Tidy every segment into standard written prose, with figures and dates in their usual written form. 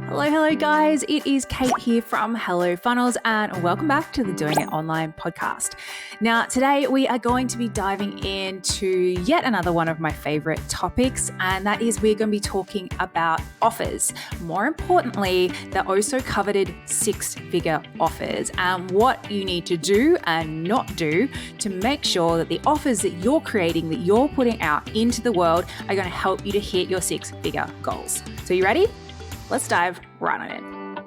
Hello, guys. It is Kate here from Hello Funnels, and welcome back to the Doing It Online podcast. Now, today we are going to be diving into yet another one of my favorite topics, and that is we're going to be talking about offers. More importantly, the also coveted six-figure offers and what you need to do and not do to make sure that the offers that you're creating, that you're putting out into the world are going to help you to hit your six-figure goals. So you ready? Let's dive right on in.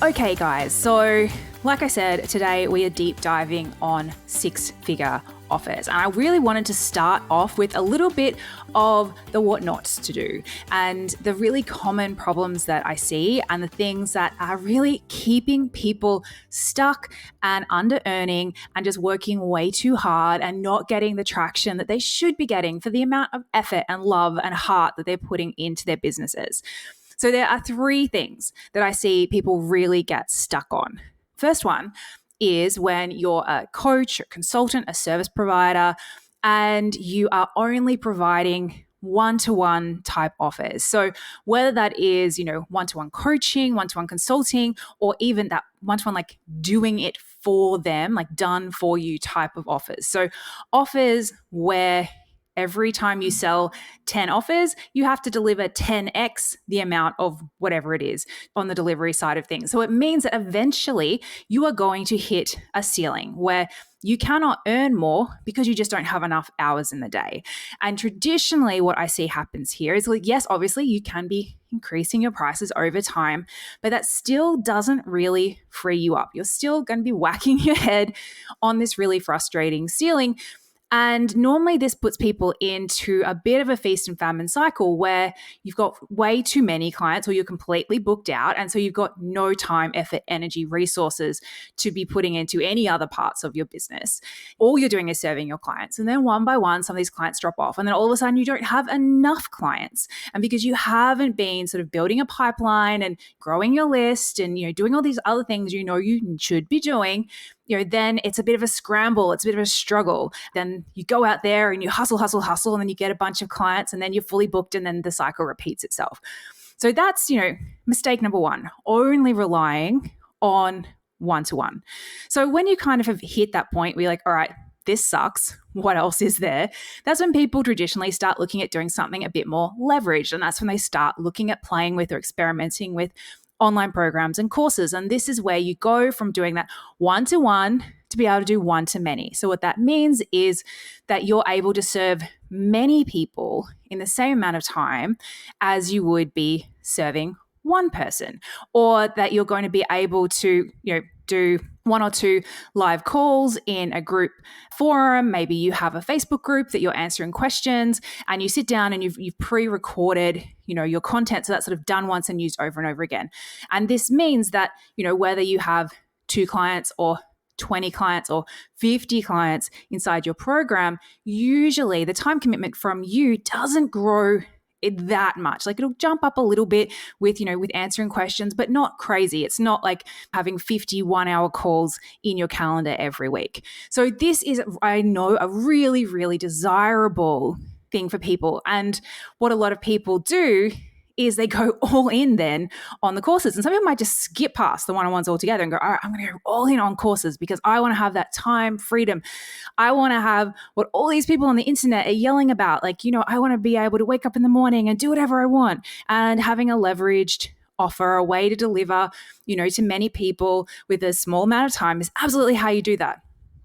Okay, guys, so like I said, today we are deep diving on six-figure offers. And I really wanted to start off with a little bit of the what nots to do and the really common problems that I see and the things that are really keeping people stuck and under earning and just working way too hard and not getting the traction that they should be getting for the amount of effort and love and heart that they're putting into their businesses. So there are three things that I see people really get stuck on. First one is when you're a coach, a consultant, a service provider, and you are only providing one-to-one type offers. So whether that is, one-to-one coaching, one-to-one consulting, or even that one-to-one like doing it for them, like done for you type of offers. So offers where every time you sell 10 offers, you have to deliver 10x the amount of whatever it is on the delivery side of things. So it means that eventually you are going to hit a ceiling where you cannot earn more because you just don't have enough hours in the day. And traditionally what I see happens here is like, yes, obviously you can be increasing your prices over time, but that still doesn't really free you up. You're still going to be whacking your head on this really frustrating ceiling. And normally this puts people into a bit of a feast and famine cycle where you've got way too many clients or you're completely booked out. And so you've got no time, effort, energy, resources to be putting into any other parts of your business. All you're doing is serving your clients. And then one by one, some of these clients drop off. And then all of a sudden you don't have enough clients. And because you haven't been sort of building a pipeline and growing your list and, doing all these other things you should be doing, then it's a bit of a scramble. It's a bit of a struggle. Then you go out there and you hustle, and then you get a bunch of clients and then you're fully booked and then the cycle repeats itself. So that's, mistake number one, only relying on one-to-one. So when you kind of have hit that point where you're like, all right, this sucks. What else is there? That's when people traditionally start looking at doing something a bit more leveraged. And that's when they start looking at playing with or experimenting with online programs and courses. And this is where you go from doing that one-to-one to be able to do one-to-many. So what that means is that you're able to serve many people in the same amount of time as you would be serving one person, or that you're going to be able to, do one or two live calls in a group forum. Maybe you have a Facebook group that you're answering questions and you sit down and you've pre-recorded, your content. So that's sort of done once and used over and over again. And this means that, whether you have 2 clients or 20 clients or 50 clients inside your program, usually the time commitment from you doesn't grow that much. Like it'll jump up a little bit with answering questions, but not crazy. It's not like having 51-hour calls in your calendar every week. So this is, I know, a really, really desirable thing for people. And what a lot of people do is they go all in then on the courses. And some people might just skip past the one-on-ones altogether and go, all right, I'm going to go all in on courses because I want to have that time freedom. I want to have what all these people on the internet are yelling about. Like, I want to be able to wake up in the morning and do whatever I want. And having a leveraged offer, a way to deliver, to many people with a small amount of time is absolutely how you do that.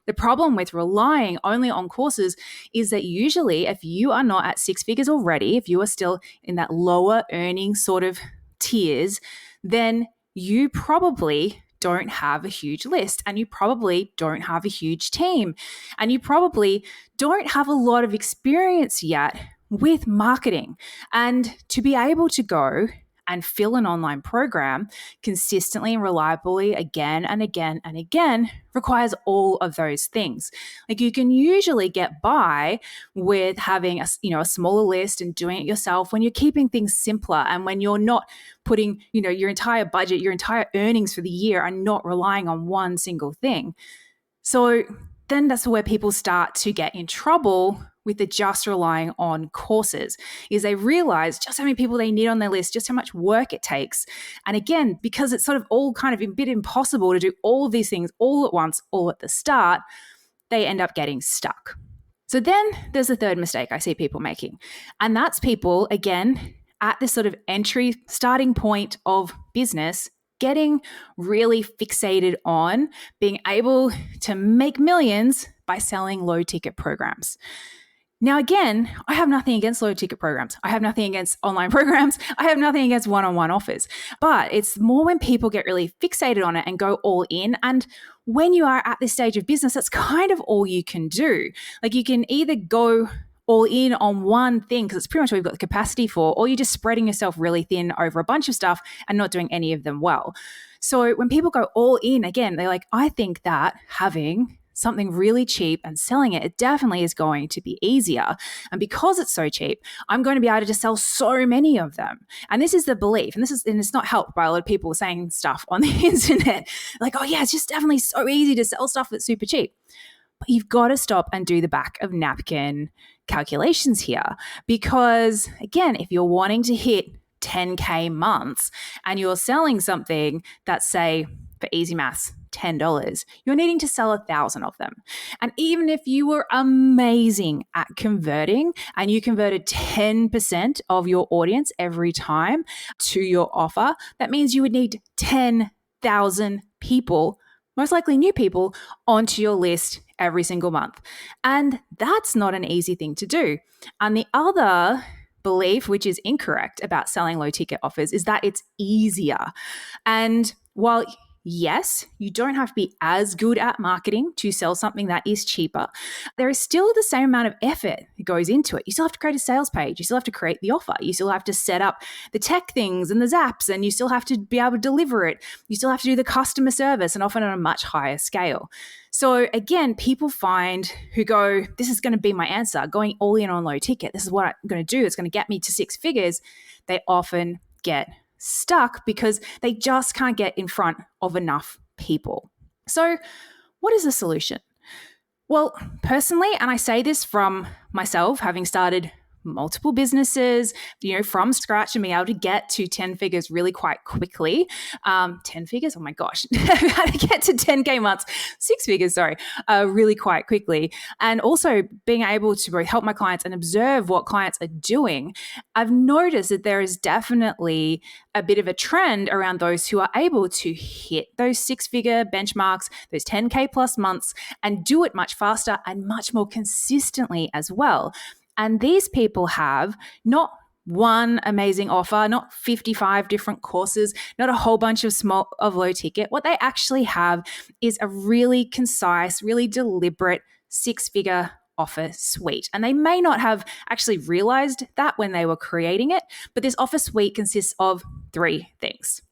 The problem with relying only on courses is that usually if you are not at 6 figures already, if you are still in that lower earning sort of tiers, then you probably don't have a huge list and you probably don't have a huge team and you probably don't have a lot of experience yet with marketing. And to be able to go and fill an online program consistently and reliably again and again and again requires all of those things. Like you can usually get by with having a smaller list and doing it yourself when you're keeping things simpler and when you're not putting, your entire budget, your entire earnings for the year are not relying on one single thing. So then that's where people start to get in trouble with the just relying on courses is they realize just how many people they need on their list, just how much work it takes. And again, because it's sort of all kind of a bit impossible to do all of these things all at once, all at the start, they end up getting stuck. So then there's the third mistake I see people making. And that's people, again, at this sort of entry starting point of business, getting really fixated on being able to make millions by selling low ticket programs. Now, again, I have nothing against low ticket programs. I have nothing against online programs. I have nothing against one-on-one offers. But it's more when people get really fixated on it and go all in. And when you are at this stage of business, that's kind of all you can do. Like you can either go all in on one thing because it's pretty much what you've got the capacity for, or you're just spreading yourself really thin over a bunch of stuff and not doing any of them well. So when people go all in, again, they're like, I think that having something really cheap and selling it, it definitely is going to be easier. And because it's so cheap, I'm going to be able to just sell so many of them. And this is the belief. And it's not helped by a lot of people saying stuff on the internet. Like, oh yeah, it's just definitely so easy to sell stuff that's super cheap. But you've got to stop and do the back of napkin calculations here. Because again, if you're wanting to hit 10K months and you're selling something that's, say, for easy maths, $10, you're needing to sell 1,000 of them. And even if you were amazing at converting and you converted 10% of your audience every time to your offer, that means you would need 10,000 people, most likely new people, onto your list every single month. And that's not an easy thing to do. And the other belief, which is incorrect about selling low ticket offers, is that it's easier. And while yes, you don't have to be as good at marketing to sell something that is cheaper, there is still the same amount of effort that goes into it. You still have to create a sales page. You still have to create the offer. You still have to set up the tech things and the zaps, and you still have to be able to deliver it. You still have to do the customer service, and often on a much higher scale. So again, people find who go, this is going to be my answer, going all in on low ticket. This is what I'm going to do. It's going to get me to six figures. They often get stuck because they just can't get in front of enough people. So what is the solution? Well, personally, and I say this from myself, having started multiple businesses, from scratch and being able to get to 10 figures really quite quickly. 10 figures? Oh my gosh. How to get to 10K months, 6 figures, really quite quickly. And also being able to both help my clients and observe what clients are doing. I've noticed that there is definitely a bit of a trend around those who are able to hit those 6-figure benchmarks, those 10K plus months, and do it much faster and much more consistently as well. And these people have not one amazing offer, not 55 different courses, not a whole bunch of low ticket. What they actually have is a really concise, really deliberate 6-figure offer suite. And they may not have actually realized that when they were creating it, but this offer suite consists of 3 things.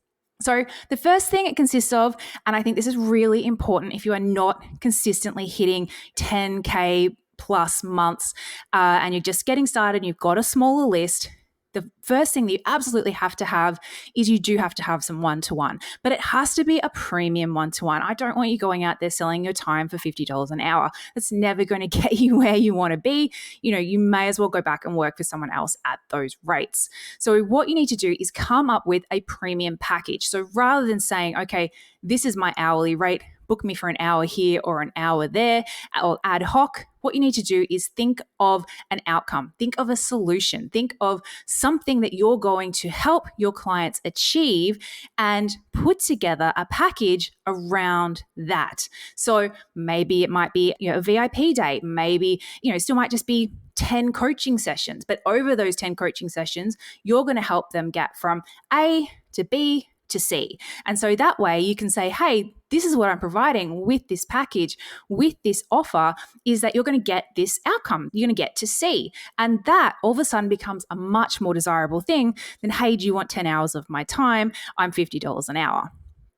So the first thing it consists of, and I think this is really important if you are not consistently hitting 10K plus months and you're just getting started and you've got a smaller list, the first thing that you absolutely have to have is you do have to have some one-to-one, but it has to be a premium one-to-one. I don't want you going out there selling your time for $50 an hour. That's never going to get you where you want to be. You may as well go back and work for someone else at those rates. So what you need to do is come up with a premium package. So rather than saying, okay, this is my hourly rate, book me for an hour here or an hour there, or ad hoc, what you need to do is think of an outcome, think of a solution, think of something that you're going to help your clients achieve and put together a package around that. So maybe it might be a VIP day, maybe still might just be 10 coaching sessions, but over those 10 coaching sessions, you're going to help them get from A to B to C. And so that way you can say, hey, this is what I'm providing with this package, with this offer, is that you're going to get this outcome. You're going to get to C. And that all of a sudden becomes a much more desirable thing than, hey, do you want 10 hours of my time? I'm $50 an hour.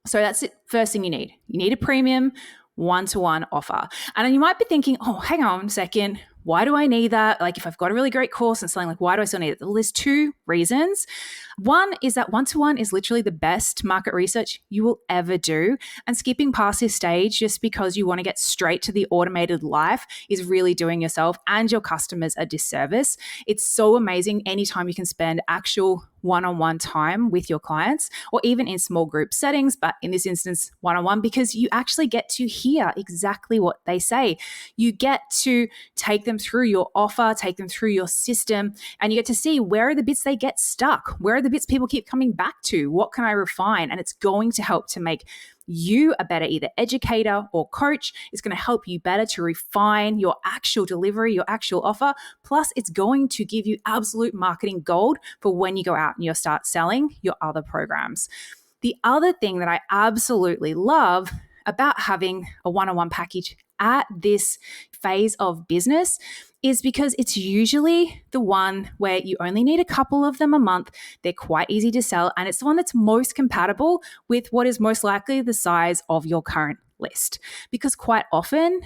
So that's the first thing you need. You need a premium one-to-one offer. And then you might be thinking, oh, hang on a second. why do I need that? Like if I've got a really great course and selling, like why do I still need it? Well, there's two reasons. One is that one-to-one is literally the best market research you will ever do. And skipping past this stage just because you want to get straight to the automated life is really doing yourself and your customers a disservice. It's so amazing anytime you can spend actual one-on-one time with your clients, or even in small group settings, but in this instance, one-on-one, because you actually get to hear exactly what they say. You get to take them through your offer, take them through your system, and you get to see where are the bits they get stuck, where are the bits people keep coming back to, what can I refine? And it's going to help to make you a better either educator or coach. It's going to help you better to refine your actual delivery, your actual offer. Plus, it's going to give you absolute marketing gold for when you go out and you start selling your other programs. The other thing that I absolutely love about having a one-on-one package at this phase of business is because it's usually the one where you only need a couple of them a month. They're quite easy to sell, and it's the one that's most compatible with what is most likely the size of your current list. Because quite often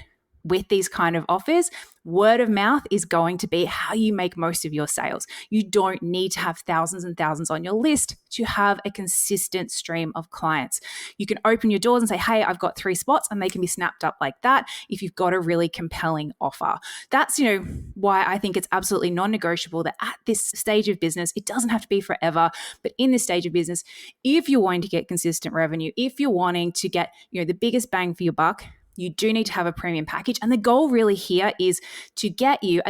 with these kind of offers, word of mouth is going to be how you make most of your sales. You don't need to have thousands and thousands on your list to have a consistent stream of clients. You can open your doors and say, hey, I've got 3 spots, and they can be snapped up like that if you've got a really compelling offer. That's, why I think it's absolutely non-negotiable that at this stage of business, it doesn't have to be forever, but in this stage of business, if you're wanting to get consistent revenue, if you're wanting to get, the biggest bang for your buck, you do need to have a premium package. And the goal really here is to get you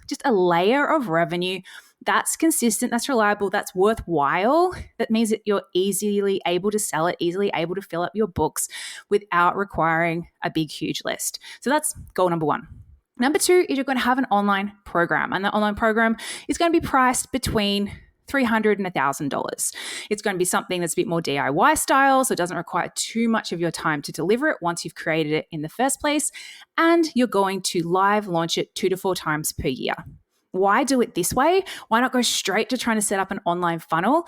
just a layer of revenue that's consistent, that's reliable, that's worthwhile. That means that you're easily able to sell it, easily able to fill up your books without requiring a big, huge list. So that's goal number 1. Number 2 is you're going to have an online program. And the online program is going to be priced between $300 and $1,000. It's going to be something that's a bit more DIY style, so it doesn't require too much of your time to deliver it once you've created it in the first place. And you're going to live launch it 2 to 4 times per year. Why do it this way? Why not go straight to trying to set up an online funnel?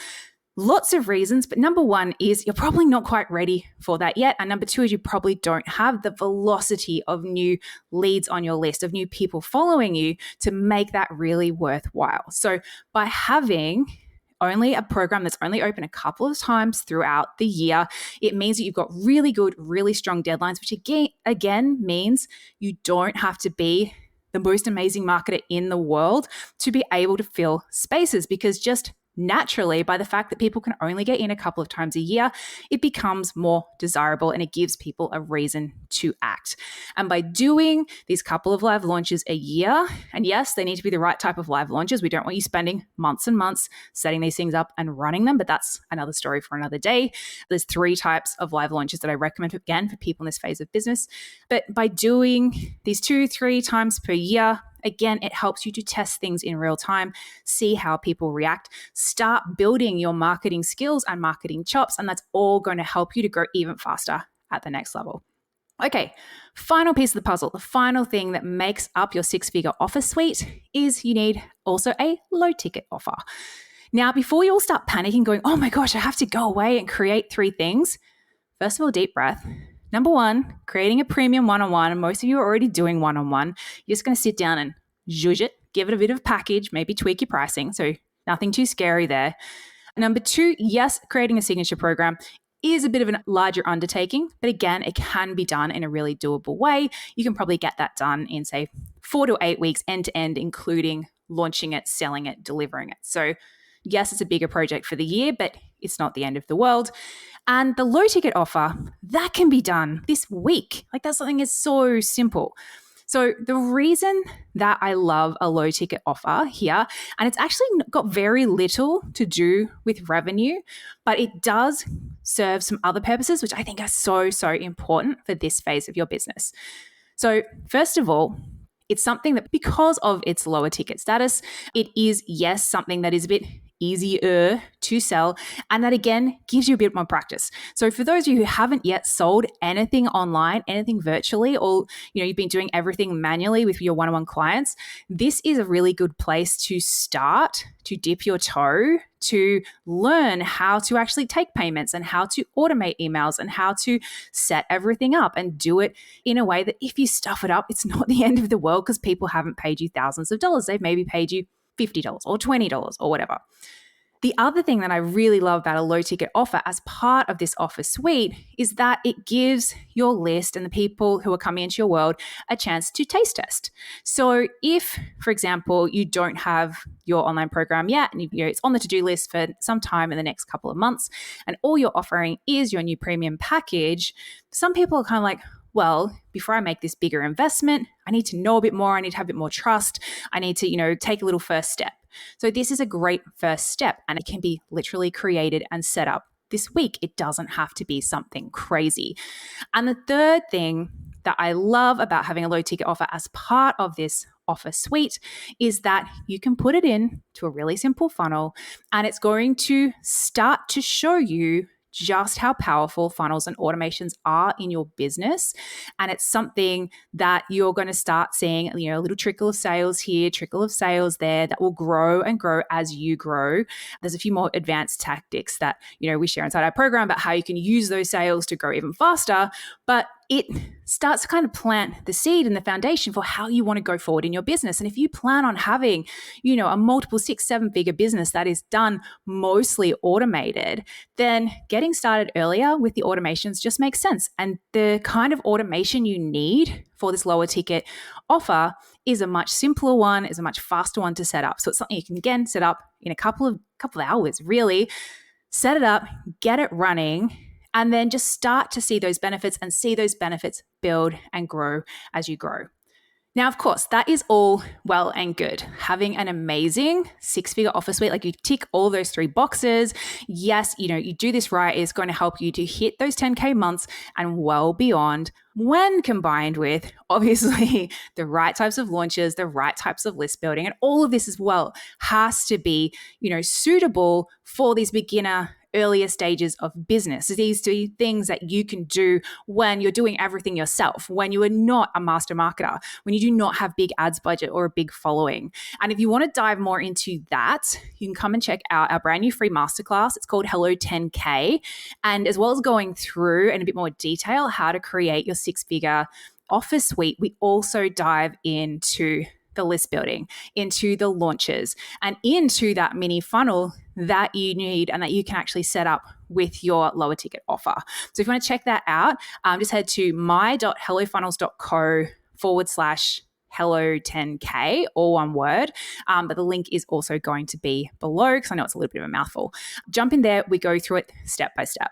Lots of reasons, but number 1 is you're probably not quite ready for that yet. And number 2 is you probably don't have the velocity of new leads on your list, of new people following you to make that really worthwhile. So by having only a program that's only open a couple of times throughout the year, it means that you've got really good, really strong deadlines, which again means you don't have to be the most amazing marketer in the world to be able to fill spaces, because just naturally, by the fact that people can only get in a couple of times a year, it becomes more desirable and it gives people a reason to act. And by doing these couple of live launches a year, and yes, they need to be the right type of live launches. We don't want you spending months and months setting these things up and running them, but that's another story for another day. There's 3 types of live launches that I recommend, again, for people in this phase of business. But by doing these 2-3 times per year, again, it helps you to test things in real time, see how people react, start building your marketing skills and marketing chops, and that's all going to help you to grow even faster at the next level. Okay, final piece of the puzzle, the final thing that makes up your 6-figure offer suite is you need also a low ticket offer. Now, before you all start panicking, going, oh my gosh, I have to go away and create 3 things. First of all, deep breath. Number 1, creating a premium one-on-one, and most of you are already doing one-on-one. You're just going to sit down and zhuzh it, give it a bit of a package, maybe tweak your pricing. So nothing too scary there. Number 2, yes, creating a signature program is a bit of a larger undertaking, but again, it can be done in a really doable way. You can probably get that done in, say, 4 to 8 weeks end to end, including launching it, selling it, delivering it. So yes, it's a bigger project for the year, but it's not the end of the world. And the low ticket offer, that can be done this week. Like that's something that's so simple. So the reason that I love a low ticket offer here, and it's actually got very little to do with revenue, but it does serve some other purposes, which I think are so, so important for this phase of your business. So first of all, it's something that because of its lower ticket status, it is, yes, something that is a bit easier to sell. And that again gives you a bit more practice. So for those of you who haven't yet sold anything online, anything virtually, or you've been doing everything manually with your one-on-one clients, this is a really good place to start, to dip your toe, to learn how to actually take payments and how to automate emails and how to set everything up and do it in a way that if you stuff it up, it's not the end of the world because people haven't paid you thousands of dollars. They've maybe paid you $50 or $20 or whatever. The other thing that I really love about a low ticket offer as part of this offer suite is that it gives your list and the people who are coming into your world a chance to taste test. So if, for example, you don't have your online program yet and it's on the to-do list for some time in the next couple of months and all you're offering is your new premium package, some people are kind of like, well, before I make this bigger investment, I need to know a bit more. I need to have a bit more trust. I need to, take a little first step. So this is a great first step and it can be literally created and set up this week. It doesn't have to be something crazy. And the third thing that I love about having a low ticket offer as part of this offer suite is that you can put it in to a really simple funnel and it's going to start to show you just how powerful funnels and automations are in your business. And it's something that you're going to start seeing, a little trickle of sales here, trickle of sales there that will grow and grow as you grow. There's a few more advanced tactics that, we share inside our program about how you can use those sales to grow even faster. But it starts to kind of plant the seed and the foundation for how you want to go forward in your business. And if you plan on having, a multiple 6-7 figure business that is done mostly automated, then getting started earlier with the automations just makes sense. And the kind of automation you need for this lower ticket offer is a much simpler one, is a much faster one to set up. So it's something you can again set up in a couple of hours, really. Set it up, get it running, and then just start to see those benefits and see those benefits build and grow as you grow. Now, of course, that is all well and good. Having an amazing 6-figure offer suite, like you tick all those 3 boxes. Yes, you do this right, it's going to help you to hit those 10K months and well beyond when combined with obviously the right types of launches, the right types of list building, and all of this as well has to be, suitable for these beginner earlier stages of business. These are things that you can do when you're doing everything yourself, when you are not a master marketer, when you do not have big ads budget or a big following. And if you want to dive more into that, you can come and check out our brand new free masterclass. It's called Hello 10K. And as well as going through in a bit more detail how to create your 6-figure offer suite, we also dive into the list building, into the launches, and into that mini funnel that you need and that you can actually set up with your lower ticket offer. So if you want to check that out, just head to my.hellofunnels.co/hello10k, all one word. But the link is also going to be below because I know it's a little bit of a mouthful. Jump in there, we go through it step by step.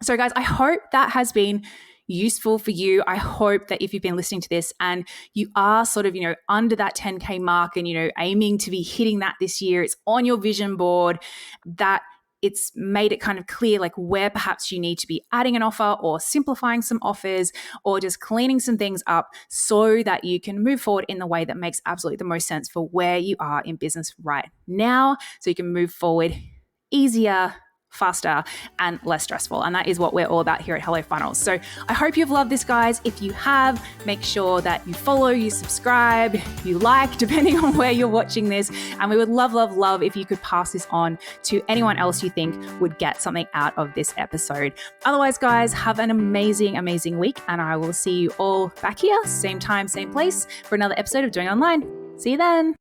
So guys, I hope that has been useful for you. I hope that if you've been listening to this and you are sort of, under that 10K mark and, aiming to be hitting that this year, it's on your vision board, that it's made it kind of clear like where perhaps you need to be adding an offer or simplifying some offers or just cleaning some things up so that you can move forward in the way that makes absolutely the most sense for where you are in business right now. So you can move forward easier, faster, and less stressful. And that is what we're all about here at Hello Funnels. So I hope you've loved this, guys. If you have, make sure that you follow, you subscribe, you like, depending on where you're watching this. And we would love, love, love if you could pass this on to anyone else you think would get something out of this episode. Otherwise, guys, have an amazing, amazing week. And I will see you all back here, same time, same place, for another episode of Doing Online. See you then.